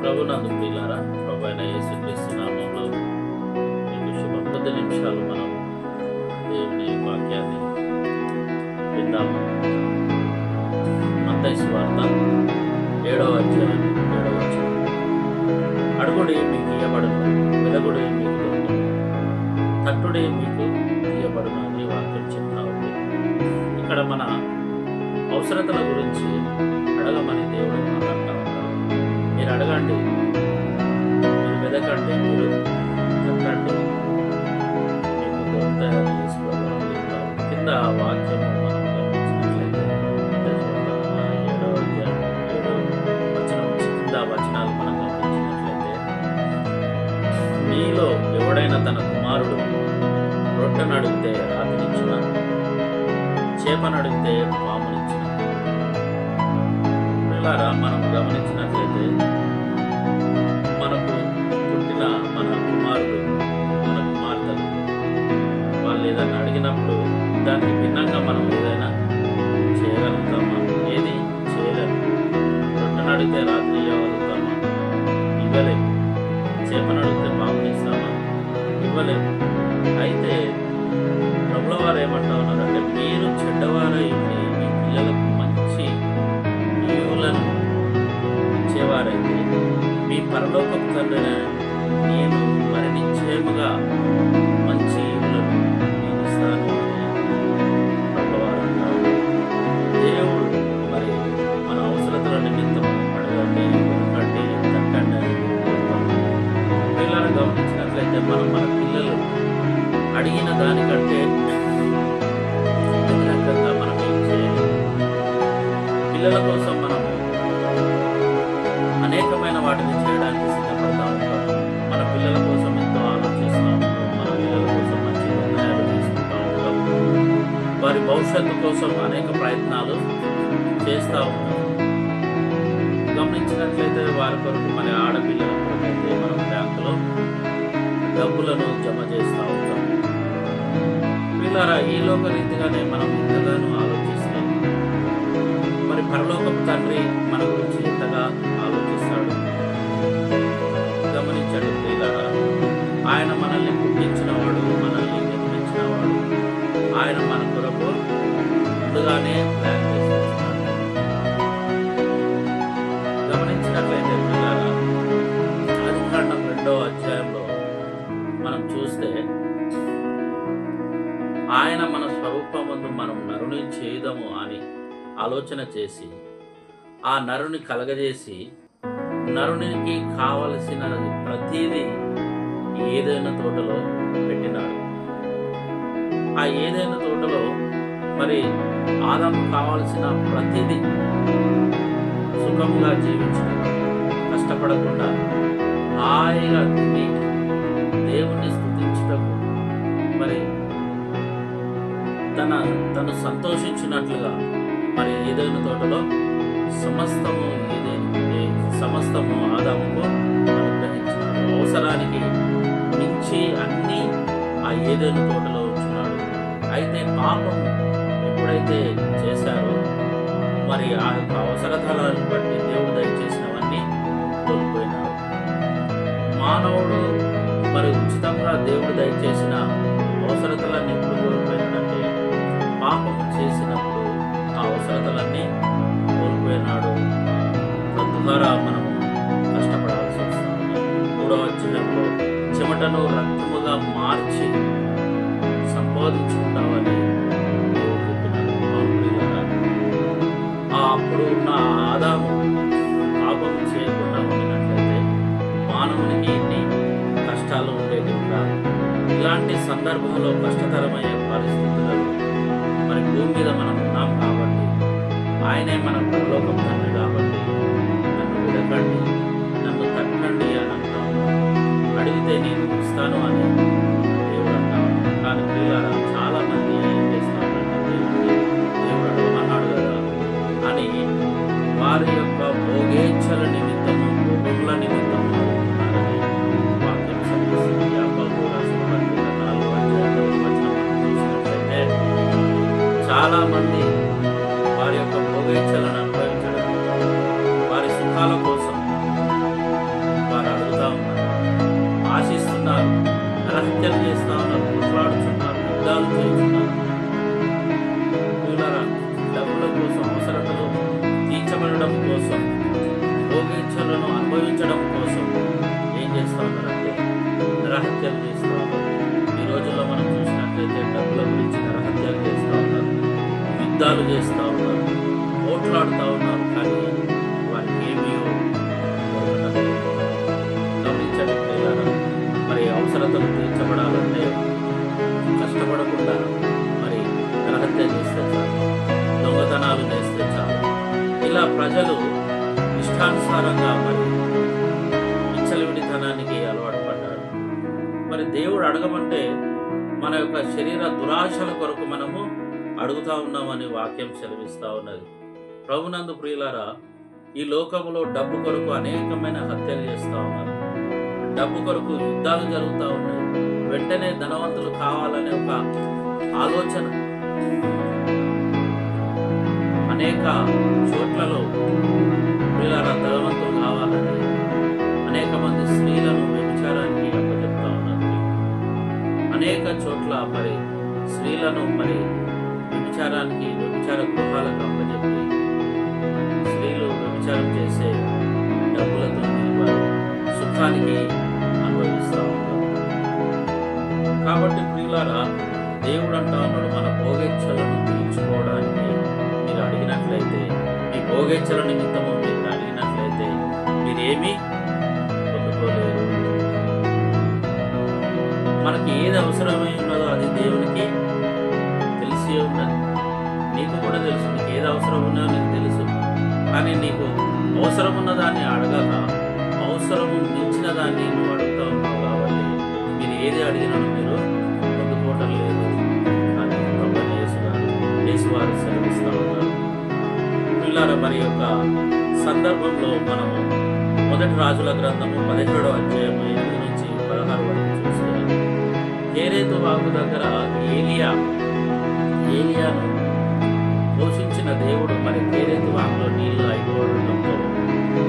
ప్రభునందు ప్రియులారా, ప్రభువైన యేసుక్రీస్తు నామములో మీకు శుభం. 10 నిమిషాలు మనం దేవుని వాక్యాన్ని విందాము. మత్తయి సువార్త 7వ అధ్యాయం 7వ వచనం. అడుగుడి మీకు ఇయ్యబడును, వెదకుడి మీకు దొరుకును, తట్టుడి మీకు తీయబడును అని వాక్యం చెప్తా ఉంది. ఇక్కడ మన అవసరతల గురించి అడగమని దేవుడు మాట్లాడుతూ ఉంటాడు. మీరు అడగండి, మీరు వెదకండి, మీరు తట్టండి, మీకు దొరుకుతాయని చేసుకోవాలి. కింద వాక్యం మనం గమనించినట్లయితే 7వ అధ్యాయం 7వ వచనం నుంచి కింద వచనాలు మనం గమనించినట్లయితే, మీలో ఎవడైనా తన కుమారుడు రొట్టెను అడిగితే రాతినిచ్చునా, చేపను అడిగితే పామునిచ్చునా? పిల్లారా, మనం గమనించినట్లయితే మనకు పుట్టిన మన కుమారుడు, మన కుమార్తెలు వాళ్ళు ఏదైనా అడిగినప్పుడు దానికి భిన్నంగా మనం ఏదైనా చేయగలుగుతామా? ఏది చేయలేము. రొట్టెను అడిగితే రాత్రి ఇవ్వగలుగుతామా? ఇవ్వలేము. చేపను అడిగితే పామునిస్తామా? ఇవ్వలేము. అయితే ప్రభుల వారు ఏమంటా ఉన్నారంటే, మీరు చెడ్డవారై ఉండి మీ పిల్లలకు మంచి ఈవులను ఇచ్చేవారైతే మీ పరలోకపు తండ్రి నేను మరి నిశ్చయముగా మంచి ఈవులను నేను ఇస్తాను అని ప్రభుల వారు అంటారు. దేవుడు మరి మన అవసరతల నిమిత్తం అడగండి, వెతకండి, తట్టండి అని పిల్లలను గమనించినట్లయితే మన పిల్లలు అడిగిన దానికంటే వ్యతిరేకంగా మనం ఏం చేయాలి? పిల్లల కోసం మనం అనేకమైన వాటిని చేయడానికి సిద్ధపడతా ఉంటాం. మన పిల్లల కోసం ఎంతో ఆలోచిస్తూ ఉంటాం. మన పిల్లల కోసం మంచి నిర్ణయాలు తీసుకుంటూ ఉంటాం. వారి భవిష్యత్తు కోసం అనేక ప్రయత్నాలు చేస్తూ ఉంటాం. గమనించినట్లయితే వారి కొరకు మరి ఆడపిల్లల కొరకు అయితే మనం బ్యాంకులో డబ్బులను జమ చేస్తూ ఉంటాం. పిల్లరా, ఈ లోక రీతిగానే మనం ఇంతగానో ఆలోచిస్తే మరి పరలోకపు తండ్రి మన గురించి ఎంతగా ఆలోచిస్తాడు గమనించండి. పిల్లరా, ఆయన మనల్ని పుట్టించినవాడు, మనల్ని నిర్మించినవాడు. ఆయన మన కొరకు ముందుగానే ప్లాన్ చేస్తున్నాడు. గమనించినట్లయితే పిల్లరా, ఆదికాండం 2వ అధ్యాయంలో మనం చూస్తే ఆయన మన స్వరూపమందు మనం నరుని చేయుదము అని ఆలోచన చేసి ఆ నరుని కలగజేసి నరునికి కావలసిన ప్రతిదీ ఏదైనా తోటలో పెట్టినాడు. ఆ ఏదైనా తోటలో మరి ఆదాము కావలసిన ప్రతిదీ సుఖంగా జీవించినాడు. కష్టపడకుండా హాయిగా తిని దేవుణ్ణి స్తుతించుటకు మరి తను సంతోషించినట్లుగా మరి ఏదైనా తోటలో సమస్తము ఆదాముకు అనుగ్రహించినాడు. అవసరానికి మించి అన్నీ ఆ ఏదైనా తోటలో ఉంచున్నాడు. అయితే పాపం ఎప్పుడైతే చేశారో మరి ఆ యొక్క అవసరతలను బట్టి దేవుడు దయచేసినవన్నీ కోల్పోయినాడు. మానవుడు మరి ఉచితంగా దేవుడు దయచేసిన అవసరతలన్నీ ఎప్పుడు కోల్పోయినాడంటే పాపము చేసినప్పుడు ఆ అవసరతలన్నీ కోల్పోయినాడు. తద్వారా మనము కష్టపడాల్సి వస్తుంది. 3వ అధ్యాయంలో చెమటను రక్తముగా మార్చి సంపాదించుకుంటామని దేవుడు చెప్తున్నాడు. అప్పుడు ఉన్న ఆదాము పాపం చేయకుండా ఉండినట్లయితే మానవునికి ఇన్ని కష్టాలు ఉండేది కాదు. ఇలాంటి సందర్భంలో కష్టతరమయ్యే పరిస్థితులలో మరి భూమి మీద మనం ఉన్నాం కాబట్టి, ఆయనే మన పరలోకం తండ్రి కాబట్టి నన్ను వెదకండి, నన్ను తట్టండి అని అంటాము. అడిగితే నేను ఇస్తాను అని దేవుడు అంటాను. కానీ పిల్లలు చాలా మంది ఏం చేస్తారంటే, దేవుడు అడగమన్నాడు కదా అని వారి యొక్క భోగేచ్ఛల నిమిత్తము, భోగముల నిమిత్తము అడుగుతున్నారని వాక్యం సూచిస్తుంది. యాకోబు రాసిన పత్రిక 4వ అధ్యాయంలో చూసినట్లయితే చాలా మంది వారి యొక్క భోగేచ్ఛలను అనుభవించడం, వారి సుఖాల కోసం భోగేచ్ఛలను అనుభవించడం కోసం ఏం చేస్తూ ఉన్నారంటే నరహత్యలు చేస్తూ ఉన్నారు. ఈ రోజుల్లో మనం చూసినట్లయితే డబ్బుల గురించి నరహత్యలు చేస్తూ ఉన్నారు, యుద్ధాలు చేస్తూ ఉన్నారు, పోట్లాడుతూ ఉన్నారు. కానీ వారికి ఏమీ దొరకటం లేదు. గమనించండి ప్రియులారా, మరి అవసరతలు తీర్చబడాలంటే కష్టపడకుండా మరి నరహత్య చేస్తే చాలు, దొంగతనాలు చేస్తే చాలు. ఇలా ప్రజలు ఇష్టానుసారంగా మరి విచ్చలవిడితనానికి అలవాటు పడ్డారు. మరి దేవుడు అడగమంటే మన యొక్క శరీర దురాశల కొరకు మనము అడుగుతా ఉన్నామని వాక్యం సెలవిస్తూ ఉన్నది. ప్రభునందు ప్రియులారా, ఈ లోకములో డబ్బు కొరకు అనేకమైన హత్యలు చేస్తూ ఉన్నారు, డబ్బు కొరకు యుద్ధాలు జరుగుతూ ఉన్నాయి. వెంటనే ధనవంతులు కావాలనే ఒక ఆలోచన అనేక చోట్లలో ప్రియులారా ధనవంతులు కావాలని అనేక మంది స్త్రీలను వ్యభిచారానికి అప్పచెప్తా ఉన్నారు. అనేక చోట్ల మరి స్త్రీలను మరి వ్యభిచార గృహాలకు అప్పచెప్పి స్త్రీలు వ్యభిచారం చేసే డబ్బులతో వారు సుఖానికి అనుభవిస్తూ ఉంటారు. కాబట్టి ప్రియులారా, దేవుడు అంటా ఉన్నాడు, మన భోగేచ్ఛలను తీర్చుకోవడానికి మీరు అడిగినట్లయితే, మీ భోగేచ్ఛల నిమిత్తము మీరు అడిగినట్లయితే మీరేమీ పొందుకోలేరు. మనకి ఏది అవసరమై ఉన్నదో అది దేవునికి తెలిసి ఉన్నది. నీకు కూడా తెలుసు, నీకు ఏది అవసరం ఉన్నదో నీకు తెలుసు. కానీ నీకు అవసరం ఉన్న దాన్ని అడగక అవసరము మించిన దాన్ని నువ్వు అడుగుతా ఉన్నావు. కాబట్టి మీరు ఏది అడిగినా మీరు పొందుకోవటం లేదు అని ప్రభువైన యేసువారు సెలవిస్తూ ఉన్నారు. పిల్లల మరి యొక్క సందర్భంలో మనము మొదటి రాజుల గ్రంథము 17వ అధ్యాయము 8 నుంచి 16 వరకు చూస్తే, కేరేతు వాగు దగ్గర ఏలియాను పోషించిన దేవుడు మరి కేరేతు వాగులో నీళ్లు అయిపోవడంతో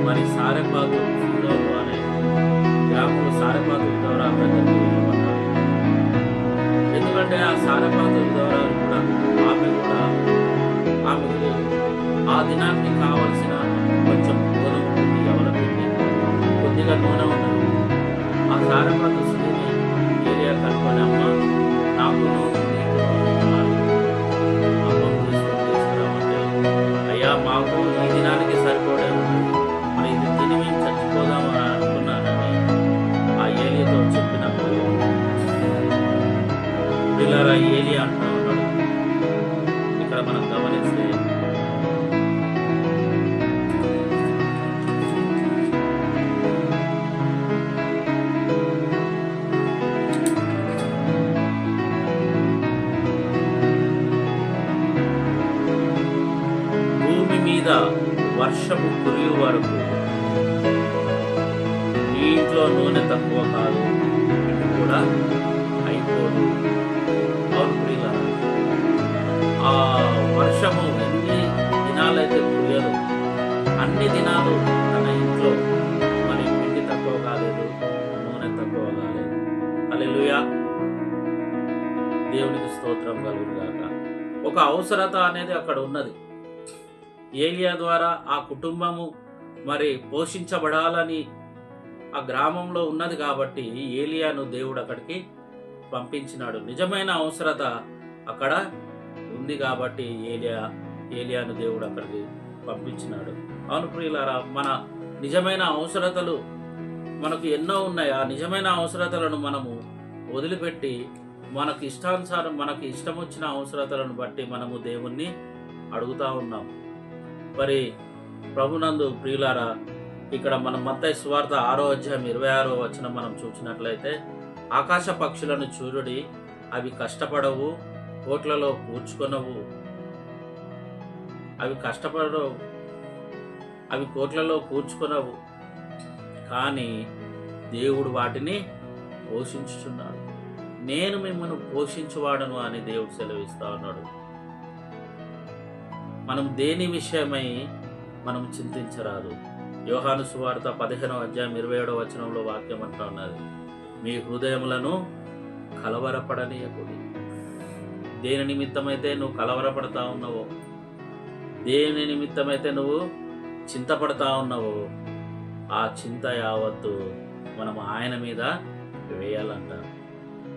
మరి సారెపాతు విధవ అనే గ్రామంలో సారెపాతు విధవరాలు దగ్గరికి వెళ్ళమన్నారు. ఎందుకంటే ఆ సారెపాతు విధవరాలు కూడా ఆమెకు ఆ దినానికి కావలసిన కొంచెం గోధుమ పిండి, ఎవల పిండి, కొద్దిగా నూనె ఉన్నది. ఆ సారెపాతు స్త్రీని ఏలియా కనుకొని, అమ్మ నాకు మాకు ఈ దినానికి సరిపడే ఉన్నది, మరి ఇది తిని మేము చచ్చిపోదామని అనుకున్నానని ఆ ఏలియాతో చెప్పినప్పుడు పిల్లరా ఏలియా అంటూ ఉన్నాడు. ఇక్కడ మనం గమనిస్తే వర్షము కురియు వరకు నీటిలో నూనె తక్కువ కాదు, ఇది కూడా అయిపోదు. అవును ప్రియులారా, ఆ వర్షము ఎన్ని దినాలైతే కురియదు అన్ని దినాలు తన ఇంట్లో మరి పిండి తక్కువ కాలేదు, నూనె తక్కువ కాలేదు. హల్లెలూయా, దేవునికి స్తోత్రం కలుగుగాక. ఒక అవసరత అనేది అక్కడ ఉన్నది. ఏలియా ద్వారా ఆ కుటుంబము మరి పోషించబడాలని ఆ గ్రామంలో ఉన్నది కాబట్టి ఏలియాను దేవుడు అక్కడికి పంపించినాడు. నిజమైన అవసరత అక్కడ ఉంది కాబట్టి ఏలియాను దేవుడు అక్కడికి పంపించినాడు. అవును ప్రియులారా, మన నిజమైన అవసరతలు మనకు ఎన్నో ఉన్నాయి. ఆ నిజమైన అవసరతలను మనము వదిలిపెట్టి మనకు ఇష్టానుసారం మనకి ఇష్టం వచ్చిన అవసరతలను బట్టి మనము దేవుణ్ణి అడుగుతా ఉన్నాం. మరి ప్రభునందు ప్రియులారా, ఇక్కడ మనం మత్తయి సువార్త 6వ అధ్యాయం 26వ వచనం మనం చూసినట్లయితే, ఆకాశ పక్షులను చూడుడి, అవి కష్టపడవు, కోట్లలో కూర్చుకొనవు, అవి కోట్లలో కూర్చుకొనవు, కానీ దేవుడు వాటిని పోషించుచున్నాడు. నేను మిమ్మల్ని పోషించువాడను అని దేవుడు సెలవిస్తా ఉన్నాడు. మనం దేని విషయమై మనం చింతించరాదు. యోహాను సువార్త 15వ అధ్యాయం 27వ వచనంలో వాక్యం అంటా ఉన్నది, మీ హృదయములను కలవరపడనీయకుడి. దేని నిమిత్తమైతే నువ్వు కలవరపడతా ఉన్నావో, దేని నిమిత్తమైతే నువ్వు చింతపడతా ఉన్నావో ఆ చింత యావత్తు మనం ఆయన మీద వేయాలంటారు.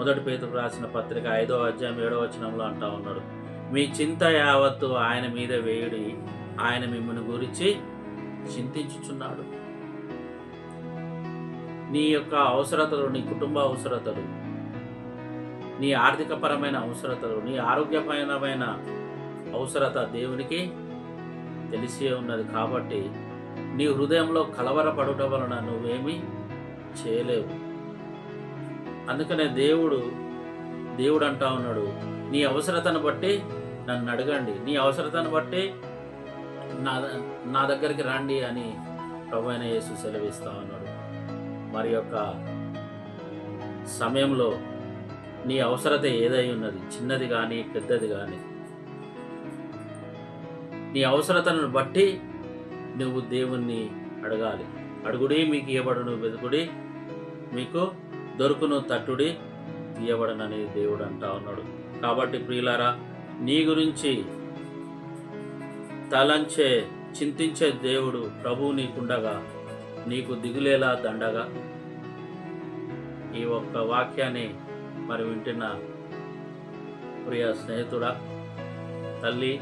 1 పేతురు రాసిన పత్రిక 5వ అధ్యాయం 7వ వచనంలో అంటా ఉన్నాడు, మీ చింత యావత్తు ఆయన మీద వేయుడి, ఆయన మిమ్మల్ని గురించి చింతించుచున్నాడు. నీ యొక్క అవసరతలు, నీ కుటుంబ అవసరతలు, నీ ఆర్థికపరమైన అవసరతలు, నీ ఆరోగ్యపరమైన అవసరత దేవునికి తెలిసే ఉన్నది. కాబట్టి నీ హృదయంలో కలవరపడుట వలన నువ్వేమీ చేయలేవు. అందుకనే దేవుడు అంటా ఉన్నాడు, నీ అవసరతను బట్టి నన్ను అడగండి, నీ అవసరతను బట్టి నా దగ్గరికి రండి అని ప్రభువైన యేసు సెలవిస్తా ఉన్నాడు. మరి యొక్క సమయంలో నీ అవసరత ఏదై ఉన్నది, చిన్నది కానీ పెద్దది కానీ, నీ అవసరతను బట్టి నువ్వు దేవుణ్ణి అడగాలి. అడుగుడి మీకు ఇవ్వబడును, వెతుకుడి మీకు దొరుకును, తట్టుడి తీయబడనని దేవుడు అంటా ఉన్నాడు. కాబట్టి ప్రియులారా, నీ గురించి తలంచే చింతించే దేవుడు ప్రభువు నీకుండగా నీకు దిగులేలా దండగా. ఈ ఒక్క వాక్యాన్ని మరి వింటున్న ప్రియ స్నేహితుడా, తల్లి,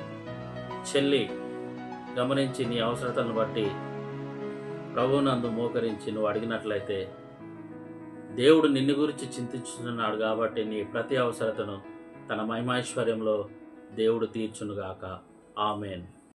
చెల్లి, గమనించి నీ అవసరతలను బట్టి ప్రభువునందు మోకరించి నువ్వు అడిగినట్లయితే దేవుడు నిన్ను గురించి చింతించుతున్నాడు. కాబట్టి నీ ప్రతి అవసరతను తన మహిమైశ్వర్యంలో దేవుడు తీర్చునుగాక. ఆమేన్.